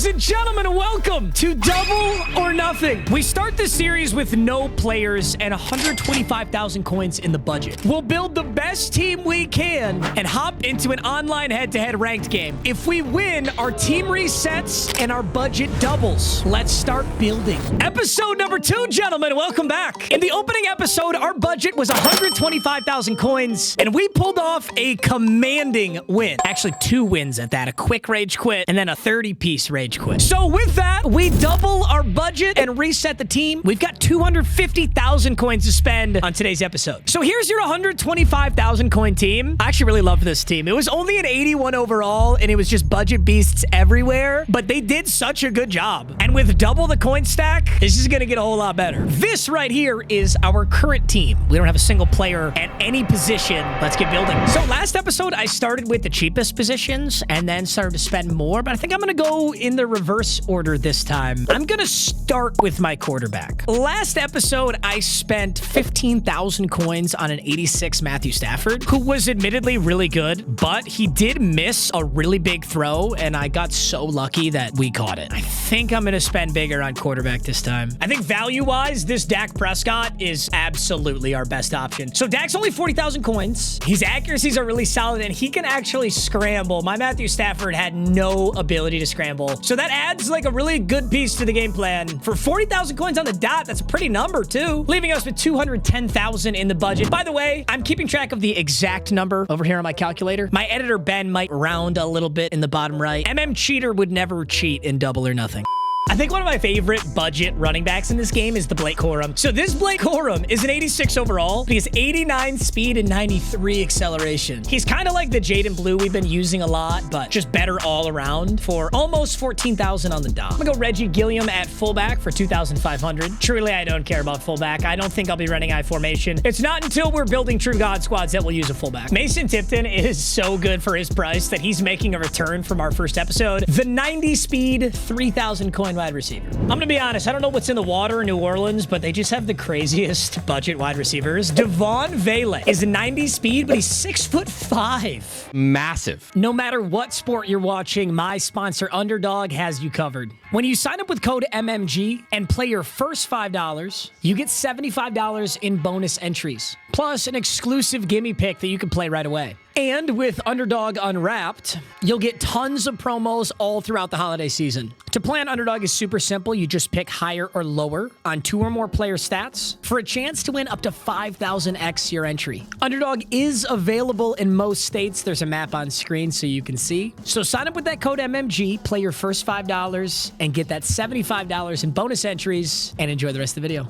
Ladies and gentlemen, welcome to Double or Nothing. We start this series with no players and 125,000 coins in the budget. We'll build the best team we can and hop into an online head-to-head ranked game. If we win, our team resets and our budget doubles. Let's start building. Episode number 2, gentlemen, welcome back. In the opening episode, our budget was 125,000 coins, and we pulled off a commanding win. Actually, 2 wins at that. A quick rage quit and then a 30-piece rage quit. So with that, we double our budget and reset the team. We've got 250,000 coins to spend on today's episode. So here's your 125,000 coin team. I actually really love this team. It was only an 81 overall, and it was just budget beasts everywhere, but they did such a good job. And with double the coin stack, this is gonna get a whole lot better. This right here is our current team. We don't have a single player at any position. Let's get building. So last episode, I started with the cheapest positions and then started to spend more, but I think I'm gonna go in the reverse order this time. I'm gonna start with my quarterback. Last episode, I spent 15,000 coins on an 86 Matthew Stafford, who was admittedly really good, but he did miss a really big throw, and I got so lucky that we caught it. I think I'm gonna spend bigger on quarterback this time. I think value-wise, this Dak Prescott is absolutely our best option. So Dak's only 40,000 coins. His accuracies are really solid, and he can actually scramble. My Matthew Stafford had no ability to scramble. So that adds like a really good piece to the game plan. For 40,000 coins on the dot, that's a pretty number too, leaving us with 210,000 in the budget. By the way, I'm keeping track of the exact number over here on my calculator. My editor, Ben, might round a little bit in the bottom right. Cheater would never cheat in Double or Nothing. I think one of my favorite budget running backs in this game is the Blake Corum. So this Blake Corum is an 86 overall, but he has 89 speed and 93 acceleration. He's kind of like the Jaden Blue we've been using a lot, but just better all around for almost 14,000 on the dot. I'm gonna go Reggie Gilliam at fullback for 2,500. Truly, I don't care about fullback. I don't think I'll be running I formation. It's not until we're building true God squads that we'll use a fullback. Mason Tipton is so good for his price that he's making a return from our first episode. The 90 speed, 3,000 coin wide receiver. I'm gonna be honest, I don't know what's in the water in New Orleans, but they just have the craziest budget wide receivers. Devon Vele is a 90 speed, but he's 6'5". Massive. No matter what sport you're watching, my sponsor Underdog has you covered. When you sign up with code MMG and play your first $5, you get $75 in bonus entries, plus an exclusive gimme pick that you can play right away. And with Underdog Unwrapped, you'll get tons of promos all throughout the holiday season. To play on Underdog is super simple. You just pick higher or lower on 2 or more player stats for a chance to win up to 5,000x your entry. Underdog is available in most states. There's a map on screen so you can see. So sign up with that code MMG, play your first $5, and get that $75 in bonus entries, and enjoy the rest of the video.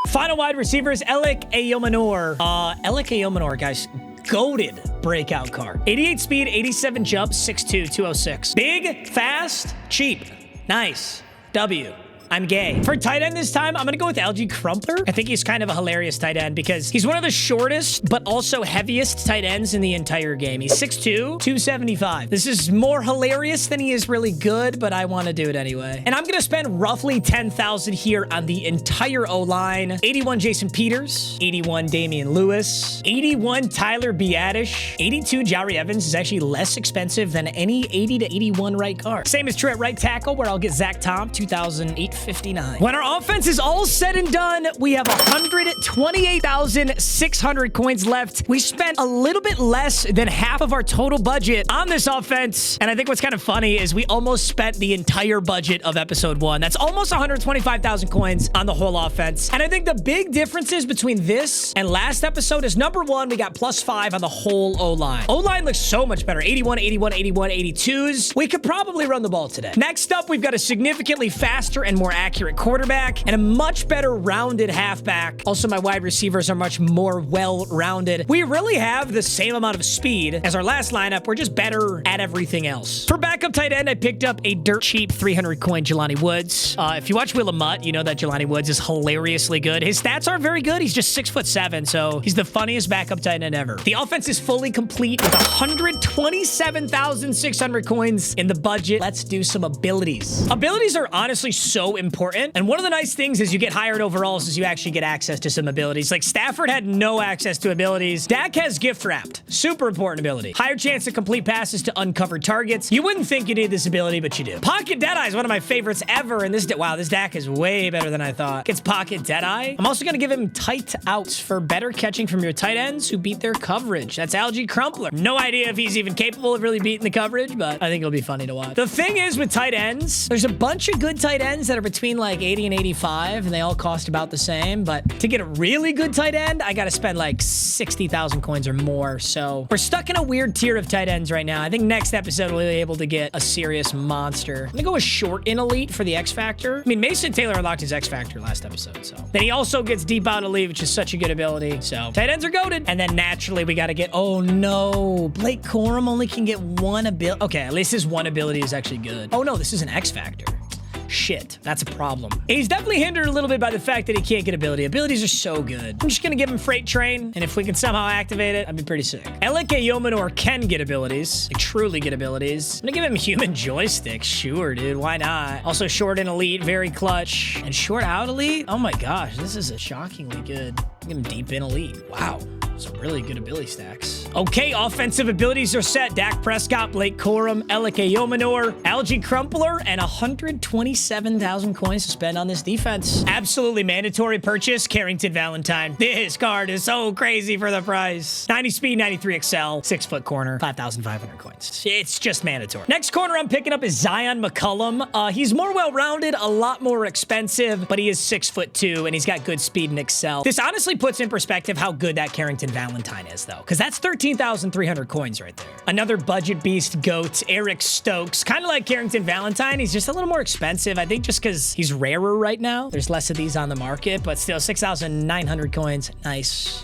Final wide receivers, Alec Ayomanor. Alec Ayomanor, guys. Goated breakout card. 88 speed, 87 jump, 6'2", 206. Big, fast, cheap. Nice. W. I'm gay. For tight end this time, I'm going to go with Algie Crumpler. I think he's kind of a hilarious tight end because he's one of the shortest, but also heaviest tight ends in the entire game. He's 6'2", 275. This is more hilarious than he is really good, but I want to do it anyway. And I'm going to spend roughly 10,000 here on the entire O-line. 81 Jason Peters, 81 Damian Lewis, 81 Tyler Biadasz, 82 Jari Evans is actually less expensive than any 80 to 81 right guard. Same is true at right tackle, where I'll get Zach Tom, 2,859. When our offense is all said and done, we have 128,600 coins left. We spent a little bit less than half of our total budget on this offense. And I think what's kind of funny is we almost spent the entire budget of episode 1. That's almost 125,000 coins on the whole offense. And I think the big differences between this and last episode is, number 1, we got +5 on the whole O-line. O-line looks so much better. 81, 81, 81, 82s. We could probably run the ball today. Next up, we've got a significantly faster and more accurate quarterback and a much better rounded halfback. Also, my wide receivers are much more well-rounded. We really have the same amount of speed as our last lineup. We're just better at everything else. For backup tight end, I picked up a dirt cheap 300 coin Jelani Woods. If you watch Wheel of Mutt, you know that Jelani Woods is hilariously good. His stats aren't very good. He's just 6'7", so he's the funniest backup tight end ever. The offense is fully complete with 127,600 coins in the budget. Let's do some abilities. Abilities are honestly so important. And one of the nice things is you get higher overalls is you actually get access to some abilities. Like Stafford had no access to abilities. Dak has gift wrapped. Super important ability. Higher chance to complete passes to uncovered targets. You wouldn't think you need this ability, but you do. Pocket Deadeye is one of my favorites ever. And wow, this Dak is way better than I thought. Gets Pocket Deadeye. I'm also going to give him tight outs for better catching from your tight ends who beat their coverage. That's Algie Crumpler. No idea if he's even capable of really beating the coverage, but I think it'll be funny to watch. The thing is with tight ends, there's a bunch of good tight ends that are between like 80 and 85, and they all cost about the same. But to get a really good tight end, I got to spend like 60,000 coins or more. So we're stuck in a weird tier of tight ends right now. I think next episode we'll be able to get a serious monster. I'm gonna go with short in elite for the X Factor. I mean, Mason Taylor unlocked his X Factor last episode, so. Then he also gets deep out elite, which is such a good ability. So tight ends are goated. And then naturally we got to get, oh no, Blake Corum only can get one ability. Okay, at least his one ability is actually good. Oh no, this is an X Factor. Shit, that's a problem. He's definitely hindered a little bit by the fact that he can't get ability. Abilities are so good. I'm just gonna give him Freight Train, and if we can somehow activate it, I'd be pretty sick. Elike Yomanor can get abilities, like truly get abilities. I'm gonna give him Human Joystick. Sure, dude, why not? Also short in elite, very clutch. And short out elite? Oh my gosh, this is a shockingly good. Give him deep in elite. Wow. Some really good ability stacks. Okay, offensive abilities are set. Dak Prescott, Blake Corum, Elike Yomanor, Algie Crumpler, and 127,000 coins to spend on this defense. Absolutely mandatory purchase, Carrington Valentine. This card is so crazy for the price. 90 speed, 93 XL, 6-foot corner, 5,500 coins. It's just mandatory. Next corner I'm picking up is Zion McCollum. He's more well-rounded, a lot more expensive, but he is 6'2", and he's got good speed and excel. This honestly puts in perspective how good that Carrington Valentine is, though, because that's 13,300 coins right there. Another budget beast goat, Eric Stokes. Kind of like Carrington Valentine. He's just a little more expensive. I think just because he's rarer right now. There's less of these on the market, but still 6,900 coins. Nice.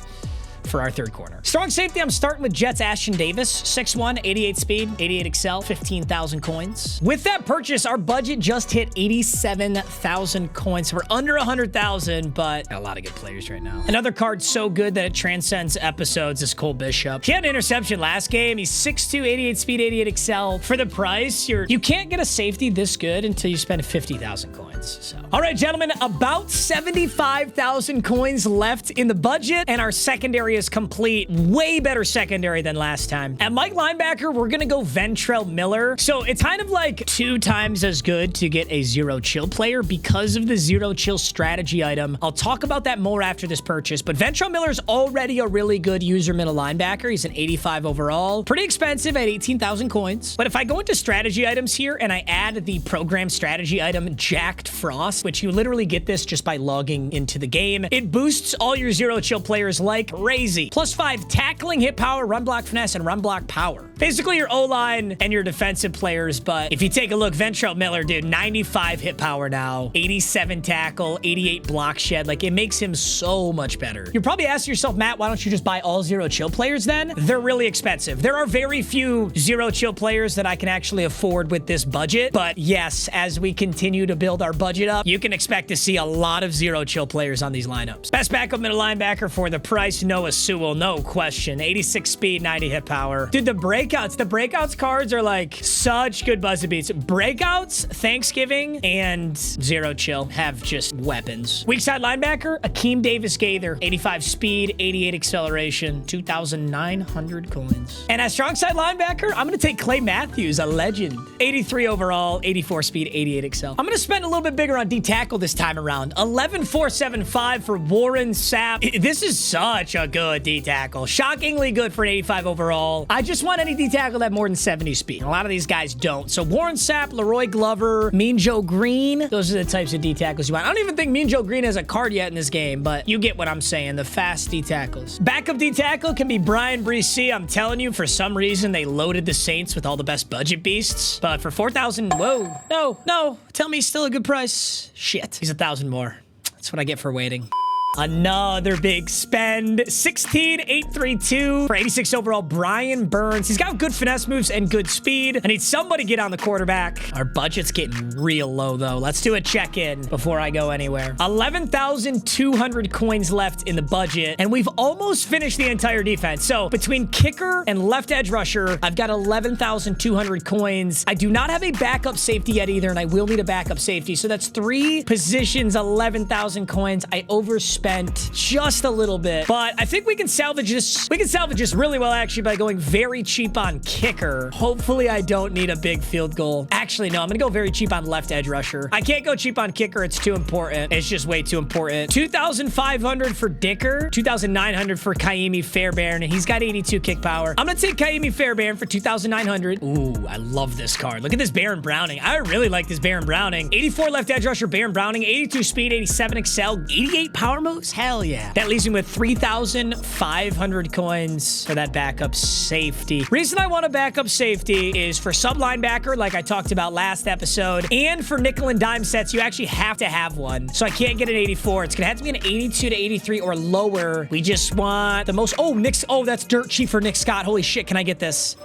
For our third corner. Strong safety, I'm starting with Jets Ashton Davis. 6'1", 88 speed, 88 XL, 15,000 coins. With that purchase, our budget just hit 87,000 coins. So we're under 100,000, but got a lot of good players right now. Another card so good that it transcends episodes is Cole Bishop. He had an interception last game. He's 6'2", 88 speed, 88 XL. For the price, you can't get a safety this good until you spend 50,000 coins. So, all right, gentlemen, about 75,000 coins left in the budget, and our secondary is complete. Way better secondary than last time. At Mike linebacker, we're gonna go Ventrell Miller. So it's kind of like 2 times as good to get a zero chill player because of the zero chill strategy item. I'll talk about that more after this purchase, but Ventrell Miller's already a really good user middle linebacker. He's an 85 overall. Pretty expensive at 18,000 coins. But if I go into strategy items here and I add the program strategy item Jacked Frost, which you literally get this just by logging into the game, it boosts all your zero chill players like crazy. +5 tackling, hit power, run block finesse, and run block power. Basically your O-line and your defensive players, but if you take a look, Ventrell Miller, dude, 95 hit power now, 87 tackle, 88 block shed. Like, it makes him so much better. You're probably asking yourself, Matt, why don't you just buy all zero chill players then? They're really expensive. There are very few zero chill players that I can actually afford with this budget, but yes, as we continue to build our budget up, you can expect to see a lot of zero chill players on these lineups. Best backup middle linebacker for the price, Noah Sewell, no question. 86 speed, 90 hit power. Dude, the breakouts cards are like such good buzzer beats. Breakouts, Thanksgiving, and zero chill have just weapons. Weak side linebacker, Akeem Davis Gaither, 85 speed, 88 acceleration, 2,900 coins. And as strong side linebacker, I'm gonna take Clay Matthews, a legend. 83 overall, 84 speed, 88 XL. I'm gonna spend a little bit bigger on D-tackle this time around. 11,475 for Warren Sapp. This is such a good D-tackle. Shockingly good for an 85 overall. I just want any D-tackle that have more than 70 speed. A lot of these guys don't. So Warren Sapp, Leroy Glover, Mean Joe Green. Those are the types of D-tackles you want. I don't even think Mean Joe Green has a card yet in this game, but you get what I'm saying. The fast D-tackles. Backup D-tackle can be Brian Bresee. I'm telling you, for some reason, they loaded the Saints with all the best budget beasts. But for 4,000, whoa. No. Tell me he's still a good price. Shit. He's 1,000 more. That's what I get for waiting. Another big spend. 16,832 for 86 overall. Brian Burns. He's got good finesse moves and good speed. I need somebody to get on the quarterback. Our budget's getting real low, though. Let's do a check-in before I go anywhere. 11,200 coins left in the budget, and we've almost finished the entire defense. So between kicker and left edge rusher, I've got 11,200 coins. I do not have a backup safety yet either, and I will need a backup safety. So that's 3 positions, 11,000 coins. I overspent just a little bit, but I think we can salvage this. We can salvage this really well, actually, by going very cheap on kicker. Hopefully, I don't need a big field goal. Actually, no, I'm going to go very cheap on left edge rusher. I can't go cheap on kicker. It's too important. It's just way too important. 2,500 for Dicker, 2,900 for Kaimi Fairbairn, and he's got 82 kick power. I'm going to take Kaimi Fairbairn for 2,900. Ooh, I love this card. Look at this Baron Browning. I really like this Baron Browning. 84 left edge rusher, Baron Browning, 82 speed, 87 excel, 88 power moves. Hell yeah. That leaves me with 3,500 coins for that backup safety. Reason I want a backup safety is for sub linebacker, like I talked about last episode, and for nickel and dime sets, you actually have to have one. So I can't get an 84. It's going to have to be an 82 to 83 or lower. We just want the most. Oh, Nick's. Oh, that's dirt cheap for Nick Scott. Holy shit. Can I get this?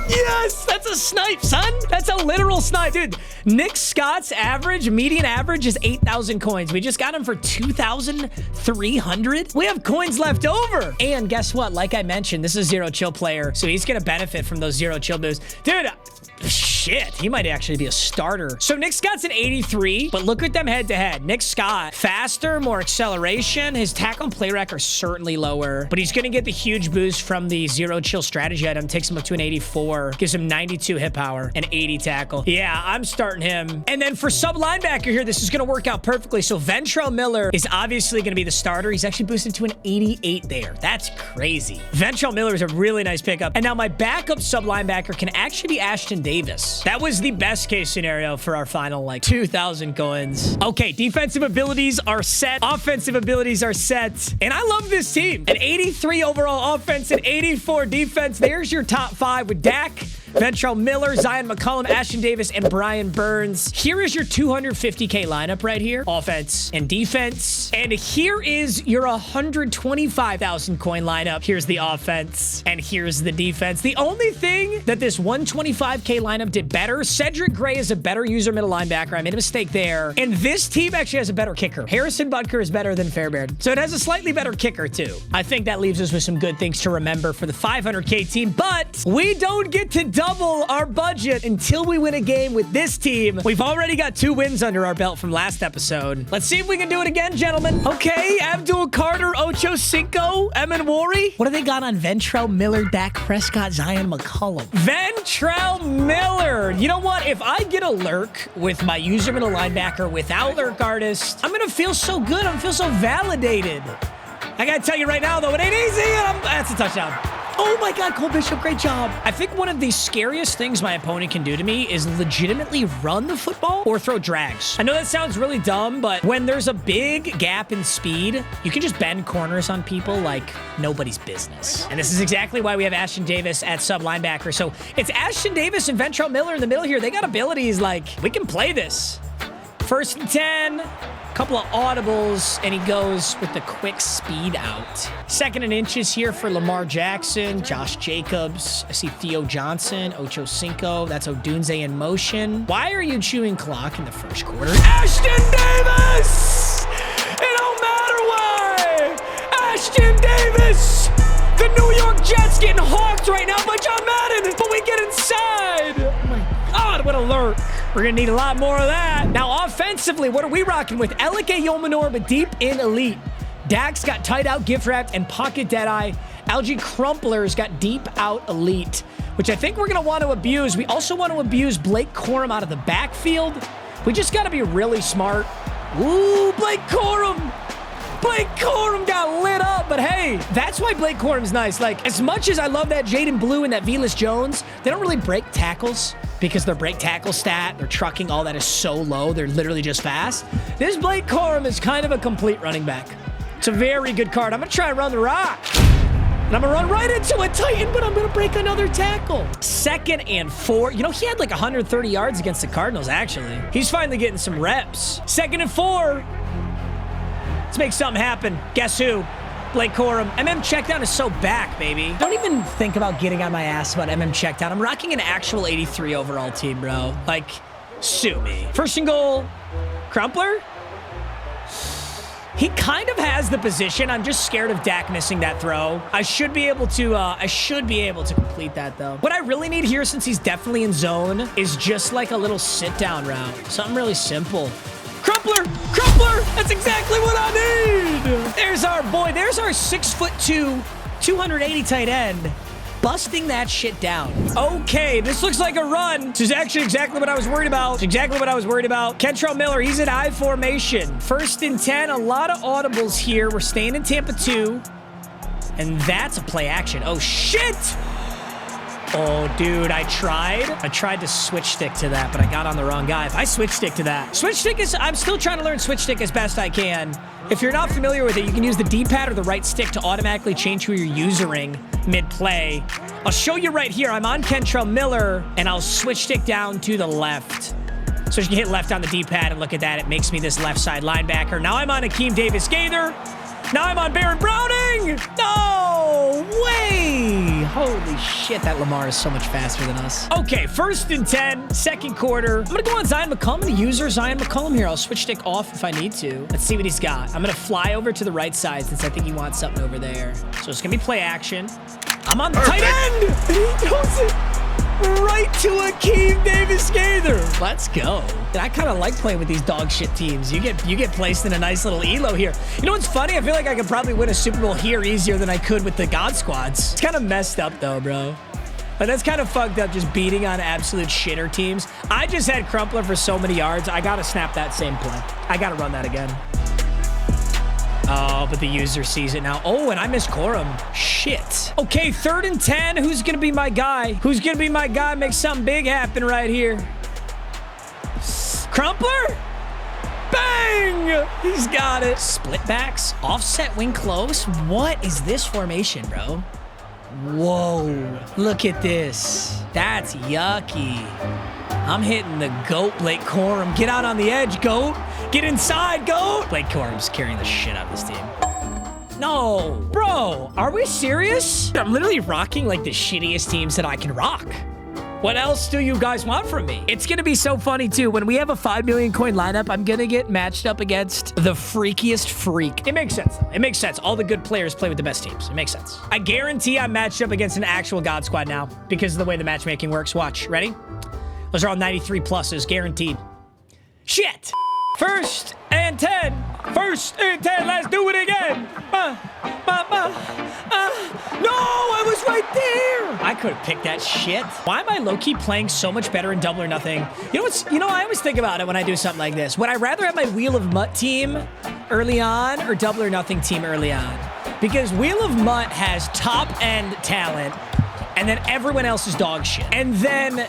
Yes, that's a snipe, son. That's a literal snipe. Dude, Nick Scott's median average is 8,000 coins. We just got him for 2,300. We have coins left over. And guess what? Like I mentioned, this is a zero chill player, so he's going to benefit from those zero chill moves. Dude, shit, he might actually be a starter. So Nick Scott's an 83, but look at them head to head. Nick Scott, faster, more acceleration. His tackle and play rec are certainly lower, but he's going to get the huge boost from the zero chill strategy item. Takes him up to an 84, gives him 92 hit power and 80 tackle. Yeah, I'm starting him. And then for sub linebacker here, this is going to work out perfectly. So Ventrell Miller is obviously going to be the starter. He's actually boosted to an 88 there. That's crazy. Ventrell Miller is a really nice pickup. And now my backup sub linebacker can actually be Ashton Davis. That was the best case scenario for our final, like, 2,000 coins. Okay, defensive abilities are set. Offensive abilities are set. And I love this team. An 83 overall offense and 84 defense. There's your top 5 with Dak, Ventrell Miller, Zion McCollum, Ashton Davis, and Brian Burns. Here is your 250K lineup right here. Offense and defense. And here is your 125,000 coin lineup. Here's the offense. And here's the defense. The only thing that this 125K lineup did better, Cedric Gray is a better user middle linebacker. I made a mistake there. And this team actually has a better kicker. Harrison Butker is better than Fairbairn. So it has a slightly better kicker too. I think that leaves us with some good things to remember for the 500K team, but we don't get to double our budget until we win a game with this team. We've already got 2 wins under our belt from last episode. Let's see if we can do it again, gentlemen. Okay, Abdul Carter, Ocho Cinco, Emin Wari. What do they got on Ventrell Miller, Dak Prescott, Zion McCollum? Ventrell Miller. You know what? If I get a lurk with my user middle linebacker without lurk artist, I'm going to feel so good. I'm going to feel so validated. I got to tell you right now, though, it ain't easy. That's a touchdown. Oh my God, Cole Bishop, great job. I think one of the scariest things my opponent can do to me is legitimately run the football or throw drags. I know that sounds really dumb, but when there's a big gap in speed, you can just bend corners on people like nobody's business. And this is exactly why we have Ashton Davis at sub linebacker. So it's Ashton Davis and Ventrell Miller in the middle here. They got abilities like, we can play this. 1st and 10. Couple of audibles, and he goes with the quick speed out. 2nd and inches here for Lamar Jackson, Josh Jacobs. I see Theo Johnson, Ocho Cinco. That's Odunze in motion. Why are you chewing clock in the 1st quarter? Ashton Davis! It don't matter why! Ashton Davis! The New York Jets getting hawked right now by John Madden, but we get inside! Oh my God, what a lurk. We're going to need a lot more of that. Now, offensively, what are we rocking with? Elike Yomanor, but deep in elite. Dax got tight out, gift wrapped, and pocket deadeye. Algie Crumpler's got deep out elite, which I think we're going to want to abuse. We also want to abuse Blake Corum out of the backfield. We just got to be really smart. Ooh, Blake Corum. Blake Corum got lit up, but hey, that's why Blake Corum's nice. Like, as much as I love that Jaden Blue and that Velas Jones, they don't really break tackles because their break tackle stat, their trucking, all that is so low. They're literally just fast. This Blake Corum is kind of a complete running back. It's a very good card. I'm going to try and run the rock. And I'm going to run right into a Titan, but I'm going to break another tackle. 2nd and 4. You know, he had like 130 yards against the Cardinals, actually. He's finally getting some reps. 2nd and 4. Let's make something happen. Guess who? Blake Corum. Check down is so back, baby. Don't even think about getting on my ass about check down. I'm rocking an actual 83 overall team, bro. Like, sue me. First and goal. Crumpler? He kind of has the position. I'm just scared of Dak missing that throw. I should be able to complete that, though. What I really need here, since he's definitely in zone, is just like a little sit-down route. Something really simple. Crumpler! Crumpler! That's exactly what I need! There's our boy. There's our 6'2", 280 tight end. Busting that shit down. Okay, this looks like a run. This is actually exactly what I was worried about. It's exactly what I was worried about. Kentrell Miller, he's in I formation. 1st and 10, a lot of audibles here. We're staying in Tampa 2. And that's a play action. Oh, shit! Oh, dude, I tried to switch stick to that, but I got on the wrong guy. If I switch stick to that. Switch stick is, I'm still trying to learn switch stick as best I can. If you're not familiar with it, you can use the D-pad or the right stick to automatically change who you're usering mid-play. I'll show you right here. I'm on Kentrell Miller, and I'll switch stick down to the left. So you can hit left on the D-pad, and look at that. It makes me this left side linebacker. Now I'm on Akeem Davis-Gaither. Now I'm on Baron Browning. No way. Holy shit, that Lamar is so much faster than us. Okay, 1st and 10, 2nd quarter. I'm going to go on Zion McCollum. I'm going to use Zion McCollum here. I'll switch stick off if I need to. Let's see what he's got. I'm going to fly over to the right side since I think he wants something over there. So it's going to be play action. I'm on the tight end. And he throws it right to Akeem Davis-Gaither. Let's go. I kind of like playing with these dog shit teams. You get placed in a nice little elo here. You know what's funny? I feel like I could probably win a Super Bowl here easier than I could with the God Squads. It's kind of messed up though, bro. But that's kind of fucked up, just beating on absolute shitter teams. I just had Crumpler for so many yards. I got to snap that same play. I got to run that again. Oh, but the user sees it now. Oh, and I missed Corum. Shit. Okay, 3rd and 10. Who's going to be my guy? Who's going to be my guy? Make something big happen right here. Crumpler? Bang! He's got it. Split backs, offset wing close. What is this formation, bro? Whoa. Look at this. That's yucky. I'm hitting the GOAT, Blake Corum. Get out on the edge, GOAT. Get inside, GOAT. Blake Corum's carrying the shit out of this team. No. Bro, are we serious? I'm literally rocking like the shittiest teams that I can rock. What else do you guys want from me? It's going to be so funny, too. When we have a 5 million coin lineup, I'm going to get matched up against the freakiest freak. It makes sense, though. It makes sense. All the good players play with the best teams. It makes sense. I guarantee I'm matched up against an actual God Squad now because of the way the matchmaking works. Watch. Ready? Those are all 93 pluses, guaranteed. Shit! 1st and 10. 1st and 10. Let's do it again. No, I was right there. I could have picked that shit. Why am I low-key playing so much better in Double or Nothing? You know, I always think about it when I do something like this. Would I rather have my Wheel of Mutt team early on or Double or Nothing team early on? Because Wheel of Mutt has top-end talent, and then everyone else is dog shit. And then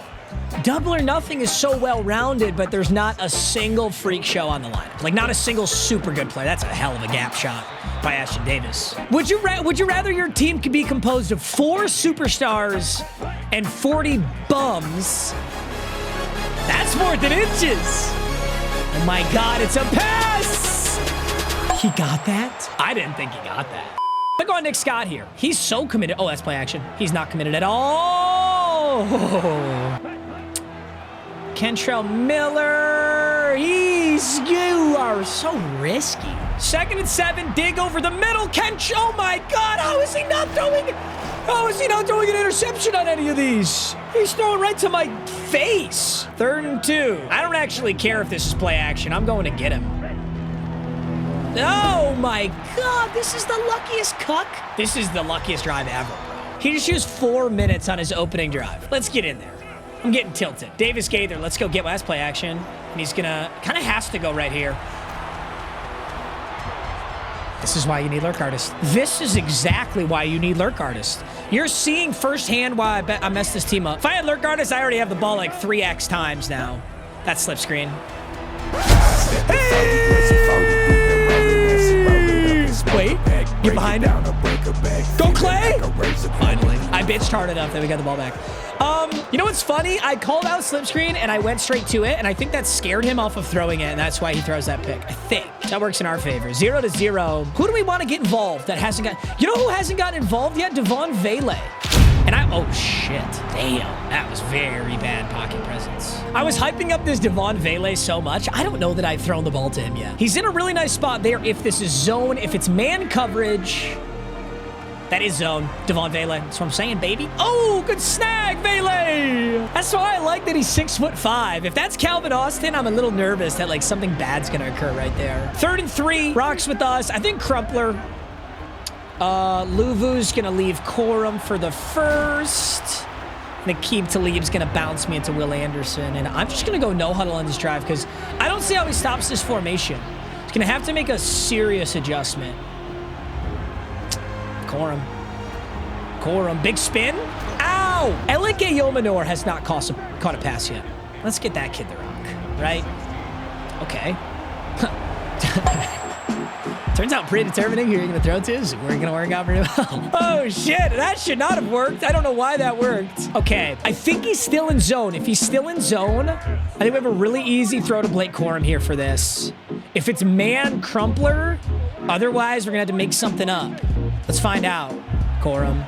Double or Nothing is so well-rounded, but there's not a single freak show on the lineup. Like, not a single super good player. That's a hell of a gap shot by Ashton Davis. Would you rather your team could be composed of 4 superstars and 40 bums? That's more than inches. Oh my God, it's a pass. He got that? I didn't think he got that. Look on Nick Scott here. He's so committed. Oh, that's play action. He's not committed at all. Kentrell Miller, you are so risky. 2nd and 7, dig over the middle. Oh my God, how is he not throwing an interception on any of these? He's throwing right to my face. 3rd and 2. I don't actually care if this is play action. I'm going to get him. Oh my God, this is the luckiest cuck. This is the luckiest drive ever, bro. He just used 4 minutes on his opening drive. Let's get in there. I'm getting tilted. Davis-Gaither, let's go get last play action. And he's gonna, kind of has to go right here. This is why you need Lurk Artist. This is exactly why you need Lurk Artist. You're seeing firsthand why I messed this team up. If I had Lurk Artist, I already have the ball like 3x times now. That's slip screen. Hey! Wait, get behind him. Go Clay! Finally. I bitched hard enough that we got the ball back. You know what's funny? I called out slip screen and I went straight to it, and I think that scared him off of throwing it, and that's why he throws that pick. I think. That works in our favor. 0-0. Who do we want to get involved that hasn't got... You know who hasn't gotten involved yet? Devon Vele. And oh shit. Damn. That was very bad pocket presence. I was hyping up this Devon Vele so much. I don't know that I've thrown the ball to him yet. He's in a really nice spot there. If this is zone, if it's man coverage... That is zone. Devon Vele. That's what I'm saying, baby. Oh, good snag, Vele. That's why I like that he's 6'5". If that's Calvin Austin, I'm a little nervous that like something bad's gonna occur right there. 3rd and 3. Rocks with us. I think Crumpler. Luvu's gonna leave Corum for the first. And Aqib Talib's gonna bounce me into Will Anderson. And I'm just gonna go no huddle on this drive because I don't see how he stops this formation. He's gonna have to make a serious adjustment. Corum, big spin. Ow! Elike Yomanor has not caught a pass yet. Let's get that kid the rock, right? Okay. Turns out predetermining who you're going to throw to is going to work out pretty well. Oh, shit. That should not have worked. I don't know why that worked. Okay. I think he's still in zone. If he's still in zone, I think we have a really easy throw to Blake Corum here for this. If it's man Crumpler, otherwise we're going to have to make something up. Let's find out. Corum,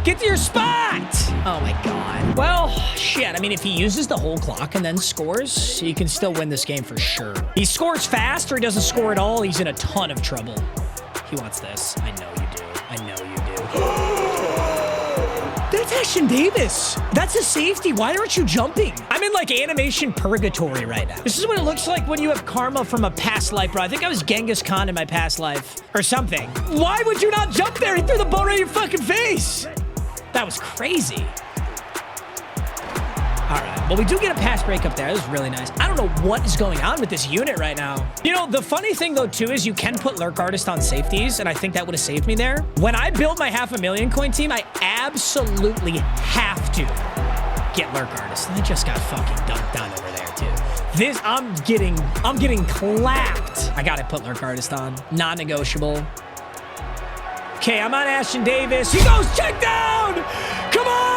get to your spot. Oh my God. Well, shit. I mean, if he uses the whole clock and then scores, he can still win this game for sure. He scores fast or he doesn't score at all, he's in a ton of trouble. He wants this. I know you do. I know you do. That's Ashton Davis. That's a safety. Why aren't you jumping? I'm in like animation purgatory right now. This is what it looks like when you have karma from a past life, bro. I think I was Genghis Khan in my past life or something. Why would you not jump there? He threw the ball right in your fucking face. That was crazy. All right. Well, we do get a pass breakup there. That was really nice. I don't know what is going on with this unit right now. You know, the funny thing, though, too, is you can put Lurk Artist on safeties, and I think that would have saved me there. When I build my 500,000 coin team, I absolutely have to get Lurk Artist. And I just got fucking dunked on over there, too. This, I'm getting clapped. I got to put Lurk Artist on. Non-negotiable. Okay, I'm on Ashton Davis. He goes check down. Come on.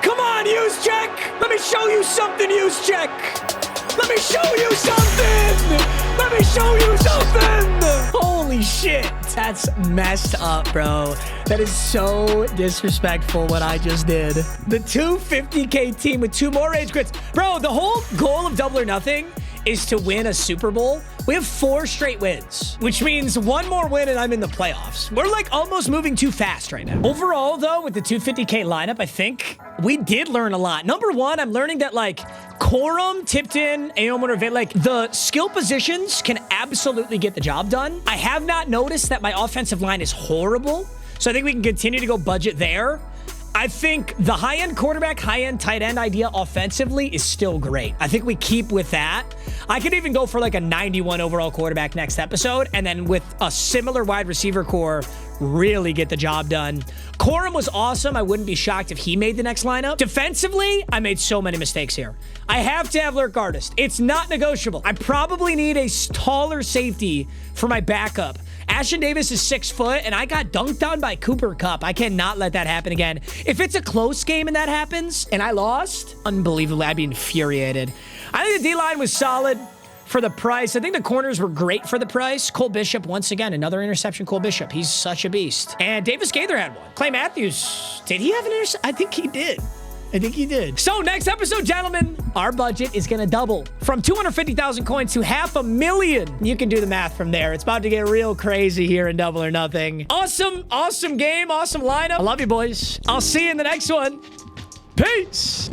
Come on, use check. Let me show you something, use check. Let me show you something. Let me show you something. Holy shit. That's messed up, bro. That is so disrespectful what I just did. The 250K team with 2 more rage quits. Bro, the whole goal of Double or Nothing is to win a Super Bowl. We have 4 straight wins, which means 1 more win and I'm in the playoffs. We're like almost moving too fast right now. Overall, though, with the 250K lineup, I think we did learn a lot. Number 1, I'm learning that like Corum, Tipton, Aomun, or Vele, like the skill positions can absolutely get the job done. I have not noticed that my offensive line is horrible, so I think we can continue to go budget there. I think the high-end quarterback, high-end tight end idea offensively is still great. I think we keep with that. I could even go for like a 91 overall quarterback next episode, and then with a similar wide receiver core, really get the job done. Corum was awesome. I wouldn't be shocked if he made the next lineup. Defensively, I made so many mistakes here. I have to have Lurk Artist. It's not negotiable. I probably need a taller safety for my backup. Ashton Davis is 6 foot, and I got dunked on by Cooper Kupp. I cannot let that happen again. If it's a close game and that happens, and I lost, unbelievably, I'd be infuriated. I think the D-line was solid for the price. I think the corners were great for the price. Cole Bishop, once again, another interception. Cole Bishop, he's such a beast. And Davis Gaither had one. Clay Matthews, did he have an interception? I think he did. I think he did. So next episode, gentlemen, our budget is going to double from 250,000 coins to 500,000. You can do the math from there. It's about to get real crazy here in Double or Nothing. Awesome, awesome game, awesome lineup. I love you, boys. I'll see you in the next one. Peace.